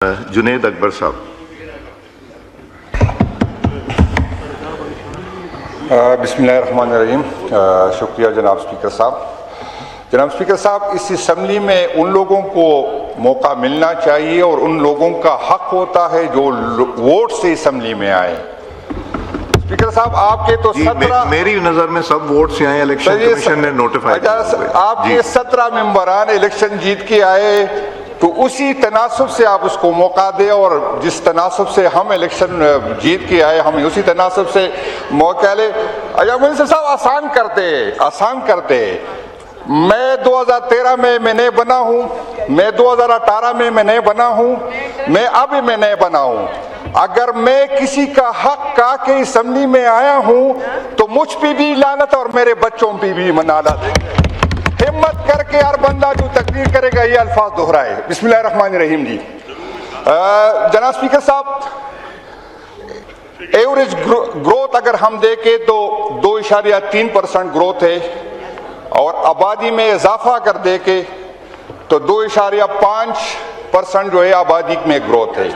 جنید اکبر صاحب. بسم اللہ الرحمن الرحیم. شکریہ جناب اسپیکر صاحب. جناب اسپیکر صاحب، اس اسمبلی میں ان لوگوں کو موقع ملنا چاہیے اور ان لوگوں کا حق ہوتا ہے جو ووٹ سے اسمبلی میں آئے. اسپیکر صاحب، آپ کے تو 17 میری نظر میں سب ووٹ سے آئے. الیکشن کمیشن نے نوٹیفائی کیا. آپ کے 17 ممبران الیکشن جیت کے آئے تو اسی تناسب سے آپ اس کو موقع دیں، اور جس تناسب سے ہم الیکشن جیت کے آئے ہمیں اسی تناسب سے موقع لے. منسٹر صاحب، آسان کرتے. میں 2013 میں نئے بنا ہوں، میں 2018 میں نئے بنا ہوں، میں اب میں نئے بنا ہوں. اگر میں کسی کا حق کا کے اسمبلی میں آیا ہوں تو مجھ پہ بھی لعنت اور میرے بچوں پہ بھی لعنت. ہمت کر کے ہر بندہ جو تقریر کرے گا یہ الفاظ دہرائے. بسم اللہ الرحمن الرحیم. جی جناب اسپیکر صاحب، ایوریج گروتھ اگر ہم دیکھیں تو 2.3% گروتھ ہے، اور آبادی میں اضافہ اگر دیکھیں تو 2.5% جو ہے آبادی میں گروتھ ہے.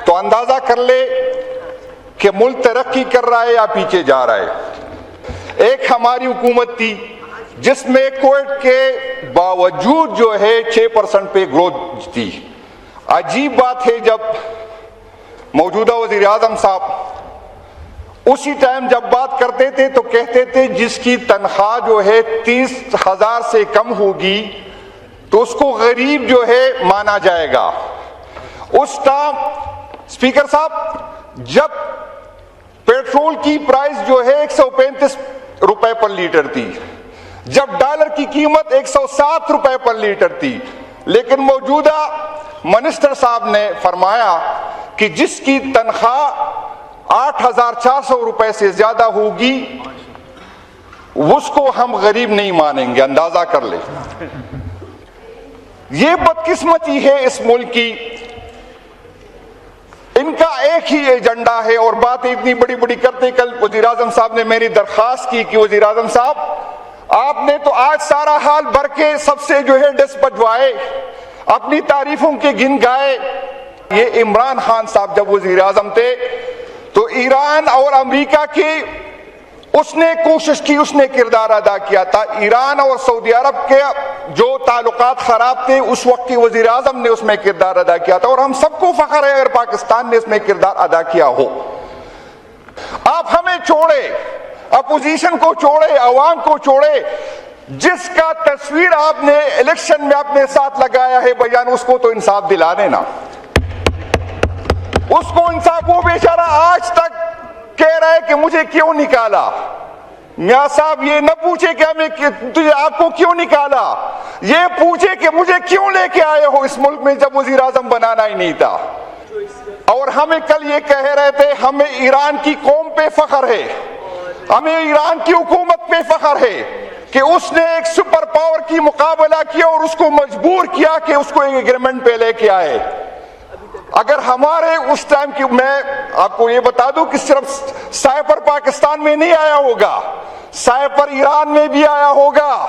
تو اندازہ کر لے کہ ملک ترقی کر رہا ہے یا پیچھے جا رہا ہے. ایک ہماری حکومت تھی جس میں کووڈ کے باوجود جو ہے 6% پہ گروتھ تھی. عجیب بات ہے، جب موجودہ وزیر اعظم صاحب اسی ٹائم جب بات کرتے تھے تو کہتے تھے جس کی تنخواہ جو ہے 30,000 سے کم ہوگی تو اس کو غریب جو ہے مانا جائے گا. اس ٹائم اسپیکر صاحب جب پیٹرول کی پرائس جو ہے 135 روپے پر لیٹر تھی، جب ڈالر کی قیمت 107 روپے پر لیٹر تھی، لیکن موجودہ منسٹر صاحب نے فرمایا کہ جس کی تنخواہ 8,400 روپے سے زیادہ ہوگی اس کو ہم غریب نہیں مانیں گے. اندازہ کر لیں. یہ بدقسمتی ہے اس ملک کی. ان کا ایک ہی ایجنڈا ہے اور باتیں اتنی بڑی بڑی کرتے. کل وزیر اعظم صاحب نے میری درخواست کی کہ وزیر اعظم صاحب آپ نے تو آج سارا حال بھر کے سب سے جو ہے ڈس بجوائے، اپنی تعریفوں کے گن گائے. یہ عمران خان صاحب جب وزیر اعظم تھے تو ایران اور امریکہ کی اس نے کوشش کی، اس نے کردار ادا کیا تھا. ایران اور سعودی عرب کے جو تعلقات خراب تھے اس وقت کے وزیر اعظم نے اس میں کردار ادا کیا تھا، اور ہم سب کو فخر ہے اگر پاکستان نے اس میں کردار ادا کیا ہو. آپ ہمیں چھوڑے، اپوزیشن کو چھوڑے، عوام کو چھوڑے. جس کا تصویر آپ نے الیکشن میں اپنے ساتھ لگایا ہے بھائیان، اس کو تو انصاف دلا دینا. اس کو انصاف. وہ بیچارہ آج تک کہہ رہا ہے کہ مجھے کیوں نکالا. میاں صاحب یہ نہ پوچھے کہ ہمیں تجھے آپ کو کیوں نکالا، یہ پوچھے کہ مجھے کیوں لے کے آئے ہو اس ملک میں جب وزیر اعظم بنانا ہی نہیں تھا. اور ہمیں کل یہ کہہ رہے تھے ہمیں ایران کی قوم پہ فخر ہے، ہمیں ایران کی حکومت پہ فخر ہے کہ اس نے ایک سپر پاور کی مقابلہ کیا اور اس کو مجبور کیا کہ اس کو ایک ایگریمنٹ پہ لے کے آئے. اگر ہمارے اس ٹائم کی، میں آپ کو یہ بتا دوں کہ صرف سائپر پاکستان میں نہیں آیا ہوگا، سائپر ایران میں بھی آیا ہوگا،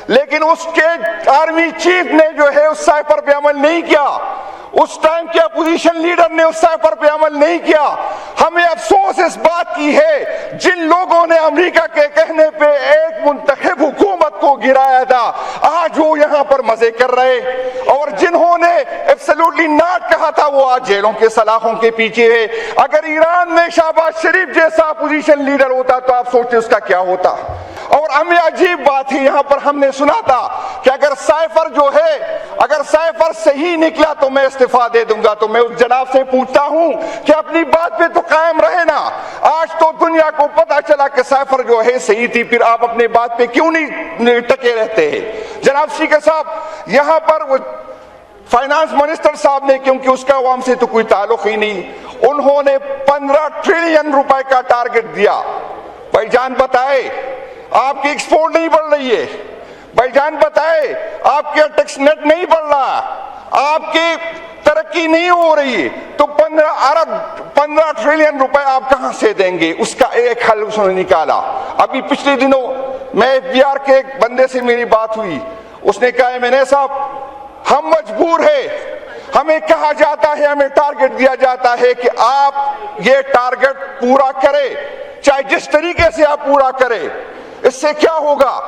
لیکن اس کے آرمی چیف نے جو ہے اس سائپر پہ عمل نہیں کیا. اس ٹائم کے اپوزیشن لیڈر نے اس سائپر پہ عمل نہیں کیا. ہمیں افسوس اس بات کی ہے جن لوگوں نے امریکہ کے کہنے پہ ایک منتخب حکومت کو گرایا تھا آج وہ یہاں پر مزے کر رہے، اور جنہوں نے ایبسلیوٹلی ناٹ کہا تھا وہ آج جیلوں کے سلاخوں کے پیچھے ہے. اگر ایران میں شہباز شریف جیسا اپوزیشن لیڈر ہوتا تو آپ سوچیں اس کا کیا ہوتا. اور ہمیں عجیب بات ہے، یہاں پر ہم نے سنا تھا کہ اگر سائفر جو ہے، اگر سائفر صحیح نکلا تو میں استعفیٰ دے دوں گا. تو میں اس جناب سے پوچھتا ہوں کہ اپنی بات پہ تو قائم رہے نا. آج تو دنیا کو پتا چلا کہ سائفر جو ہے صحیح تھی، پھر آپ اپنے بات پہ کیوں نہیں ٹکے رہتے ہیں. جناب اسپیکر صاحب، یہاں پر فائنانس منسٹر صاحب نے، کیونکہ اس کا عوام سے تو کوئی تعلق ہی نہیں، انہوں نے 15 ٹریلین روپے کا ٹارگٹ دیا. بھائی جان بتائے آپ کی ایکسپورٹ نہیں بڑھ رہی ہے، بھائی جان بتائے آپ کے ٹیکس نیٹ نہیں بڑھ رہا، آپ کی ترقی نہیں ہو رہی، تو 15 ٹریلین روپے آپ کہاں سے دیں گے؟ اس کا ایک حل اس نے نکالا. ابھی پچھلے دنوں میں FBR کے ایک بندے سے میری بات ہوئی، اس نے کہا میں نے صاحب ہم مجبور ہیں ہمیں کہا جاتا ہے, ہمیں ٹارگٹ دیا جاتا ہے کہ آپ یہ ٹارگٹ پورا کریں, چاہے جس طریقے سے آپ پورا کریں. اس سے کیا ہوگا؟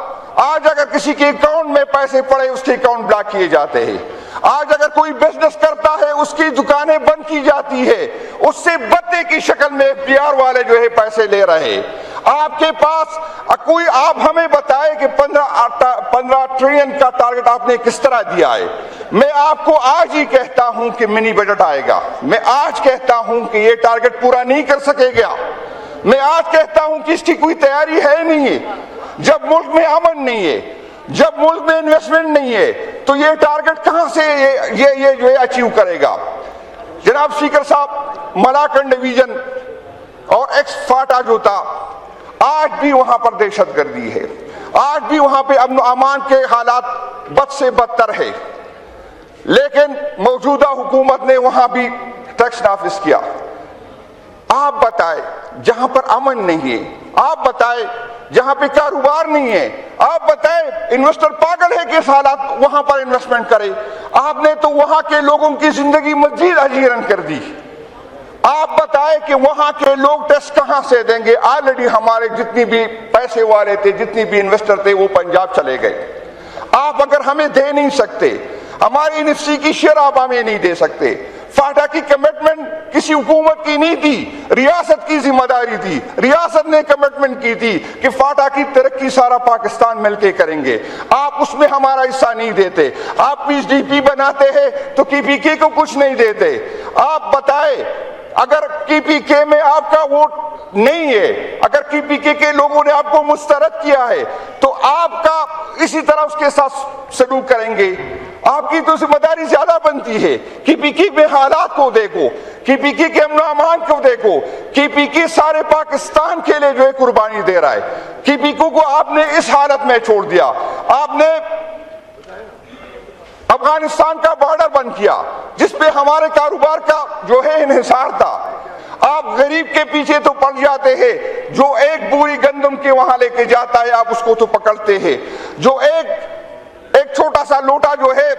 آج اگر کسی کے اکاؤنٹ میں پیسے پڑے اس کے اکاؤنٹ بلاک کیے جاتے ہیں. آج اگر کوئی بزنس کرتا ہے اس کی دکانیں بند کی جاتی ہے, اس سے بدلے کی شکل میں FDR والے جو ہے پیسے لے رہے ہیں. آپ کے پاس کوئی, آپ ہمیں بتائے کہ 15 ٹریلین کا ٹارگٹ آپ نے کس طرح دیا ہے. میں آپ کو آج ہی کہتا ہوں کہ منی بجٹ آئے گا. میں آج کہتا ہوں کہ یہ ٹارگٹ پورا نہیں کر سکے گا. میں آج کہتا ہوں کہ اس کی کوئی تیاری ہے نہیں ہے. جب ملک میں امن نہیں ہے, جب ملک میں انویسٹمنٹ نہیں ہے, تو یہ ٹارگٹ کہاں سے یہ جو ہے اچیو کرے گا؟ جناب اسپیکر صاحب, ملاکن ڈویژن اور ایکس فاٹا جو تھا, آج بھی وہاں پر دہشت گردی ہے, آج بھی وہاں پہ امن و امان کے حالات بد سے بدتر ہے. لیکن موجودہ حکومت نے وہاں بھی ٹیکس نافذ کیا. آپ بتائیں جہاں پر امن نہیں ہے, آپ بتائیں جہاں پہ کاروبار نہیں ہے, آپ بتائیں انویسٹر پاگل ہے کہ اس حالات وہاں پر انویسٹمنٹ کرے. آپ نے تو وہاں کے لوگوں کی زندگی مزید حیران کر دی. آپ بتائیں کہ وہاں کے لوگ ٹیکس کہاں سے دیں گے؟ آلریڈی ہمارے جتنی بھی پیسے والے تھے, جتنی بھی انویسٹر تھے, وہ پنجاب چلے گئے. آپ اگر ہمیں دے نہیں سکتے, ہماری NFC کی شیئر آپ ہمیں نہیں دے سکتے. فاٹا کی کمٹمنٹ کسی حکومت کی نہیں تھی, ریاست کی ذمہ داری تھی. ریاست نے کمٹمنٹ کی تھی کہ فاٹا کی ترقی سارا پاکستان مل کے کریں گے. آپ اس میں ہمارا حصہ نہیں دیتے. آپ PDP بناتے ہیں تو KPK کو کچھ نہیں دیتے. آپ بتائیں اگر KPK میں آپ کا ووٹ نہیں ہے, اگر KPK کے لوگوں نے آپ کو مسترد کیا ہے, تو آپ کا اسی طرح اس کے ساتھ سلوک کریں گے. آپ کی تو ذمہ داری زیادہ بنتی ہے. KPK میں حالات کو دیکھو, KPK کے امن و امان کو دیکھو. KPK سارے پاکستان کے لیے جو ہے قربانی دے رہا ہے. KPK کو آپ نے اس حالت میں چھوڑ دیا. آپ نے افغانستان کا بارڈر بند کیا جس پہ ہمارے کاروبار کا جو ہے انحصار تھا. آپ غریب کے پیچھے تو پڑ جاتے ہیں, جو ایک بوری گندم کے وہاں لے کے جاتا ہے آپ اس کو تو پکڑتے ہیں, جو ایک چھوٹا سا لوٹا جو ہے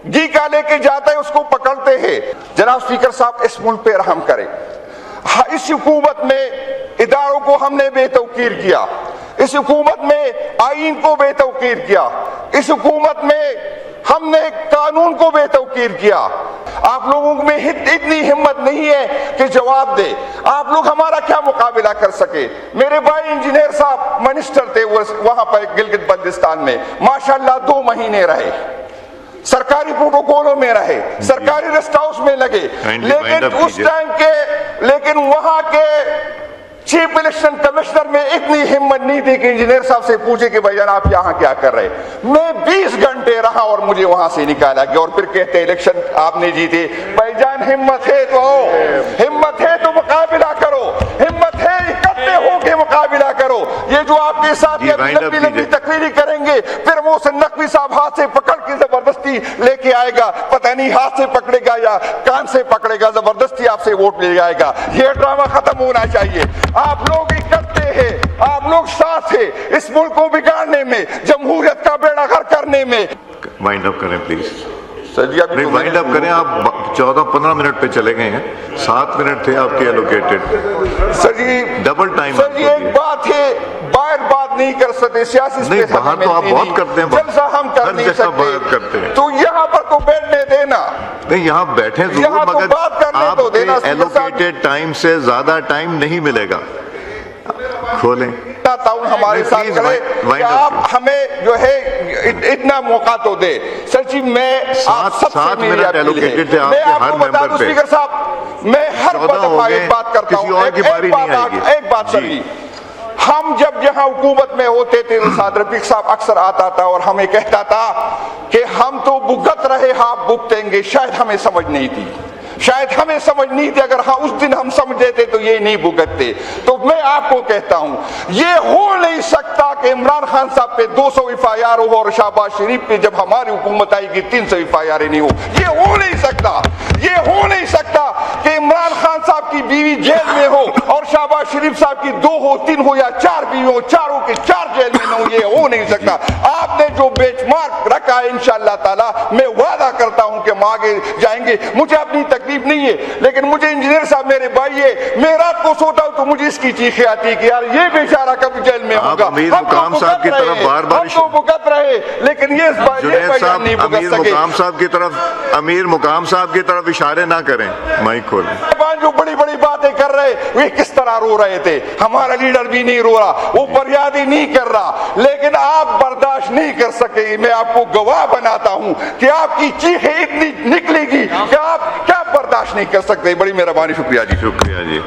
گھی کا لے کے جاتا ہے اس کو پکڑتے ہیں. جناب اسپیکر صاحب, اس ملک پہ رحم کریں. اس حکومت میں اداروں کو ہم نے بے توقیر کیا, اس حکومت میں آئین کو بے توقیر کیا, اس حکومت میں ہم نے قانون کو بے توقیر کیا. آپ لوگوں میں اتنی ہمت نہیں ہے کہ جواب دے. آپ لوگ ہمارا کیا مقابلہ کر سکے؟ میرے بھائی انجینئر صاحب منسٹر تھے وہاں پر گلگت بلتستان میں, ماشاءاللہ 2 مہینے رہے, سرکاری پروٹوکولوں میں رہے, سرکاری ریسٹ ہاؤس میں لگے. لیکن اس ٹائم لیکن وہاں کے چیف الیکشن کمشنر میں اتنی ہمت نہیں تھی کہ انجینئر صاحب سے پوچھے کہ بھائی جان آپ یہاں کیا کر رہے. میں 20 گھنٹے رہا اور مجھے وہاں سے نکالا گیا, اور پھر کہتے الیکشن آپ نے جیتے. بھائی جان ہمت ہے تو آؤ, ہمت ہے تو مقابلہ کرو, ہمت ہے اکٹھے ہو کے مقابلہ کرو. یہ جو آپ کے ساتھ لمبی لمبی تقریری کریں گے, پھر محسن نقوی صاحب ہاتھ سے پکڑ کے زبردستی لے کے آئے گا, پتہ نہیں ہاتھ سے پکڑے گا یا کان سے پکڑے گا, زبردستی آپ سے ووٹ لے جائے گا. یہ ڈرامہ ختم ہونا چاہیے. آپ لوگ اکٹھے ہیں, آپ لوگ ساتھ ہیں اس ملک کو بگاڑنے میں, جمہوریت کا بیڑا غرق کرنے میں. وائنڈ اپ کریں پلیز. سر جی ابھی وائنڈ اپ کریں. آپ 14-15 منٹ پہ چلے گئے ہیں, 7 منٹ تھے آپ کے ایلوکیٹڈ. سر جی ڈبل ٹائم. سر جی ایک بات ہے, باہر بات نہیں کر سکتے, سیاسی نہیں, باہر تو آپ بہت کرتے ہیں, جلسہ ہم کر نہیں سکتے, تو یہاں پر تو بیٹھنے دینا. نہیں, یہاں بیٹھیں ضرور, مگر آپ کے ایلوکیٹڈ ٹائم سے زیادہ ٹائم نہیں ملے گا. کھولیں تعاون ہمارے ساتھ کرے کہ آپ ہمیں جو ہے اتنا موقع تو دے. سر جی میں آپ سب سے میری اپیل ہے, میں آپ کو بتا دوں اسپیکر صاحب, میں ہر دفعہ ایک بات کرتا ہوں, ایک بات سر جی, ہم جب یہاں حکومت میں ہوتے تھے سعد رفیق صاحب اکثر آتا تھا اور ہمیں کہتا تھا کہ ہم تو بھگت رہے, آپ بھگتیں گے. شاید ہمیں سمجھ نہیں تھی, شاید ہمیں سمجھ نہیں تھی. اگر ہاں اس دن ہم سمجھ لیتے تو یہ نہیں بھگتتے. تو میں آپ کو کہتا ہوں, یہ ہو نہیں سکتا کہ عمران خان صاحب پہ 200 FIR ہو اور شہباز شریف پہ جب ہماری حکومت آئے گی 300 FIR نہیں ہو. یہ ہو نہیں سکتا, یہ ہو نہیں سکتا کہ عمران خان صاحب کی بیوی جیل میں ہو اور شہباز شریف صاحب کی 2 ہو 3 ہو یا 4 بیوی ہو، چاروں کے 4 جیل میں نہ ہو، یہ ہو نہیں سکتا۔ آپ نے جو بینچ مارک رکھا ہے انشاءاللہ تعالی میں وعدہ کرتا ہوں کہ ہم آگے جائیں گے۔ مجھے اپنی تکلیف نہیں ہے، لیکن مجھے انجینئر صاحب میرے بھائی ہے، میں رات کو سوتا ہوں تو مجھے اس کی چیخیں آتی ہے کہ یار یہ بیچارہ کب جیل میں ہوگا۔ امیر مقام صاحب کی طرف بار بار ہم تو بھگت رہے، لیکن یہ جنید صاحب نہیں امیر بھگت سکے۔ مقام صاحب کی طرف امیر مقام صاحب کی طرف اشارے نہ کریں، مائک کھولیں۔ جو بڑی بڑی باتیں کر رہے وہ کس طرح رو رہے تھے، ہمارا لیڈر بھی نہیں رو رہا، وہ فریاد ہی نہیں کر رہا، لیکن آپ برداشت نہیں کر سکے۔ میں آپ کو گواہ بناتا ہوں کہ آپ کی چیخیں اتنی نکلے گی کہ آپ کیا برداشت نہیں کر سکتے۔ بڑی مہربانی، شکریہ جی۔ شکریہ جی۔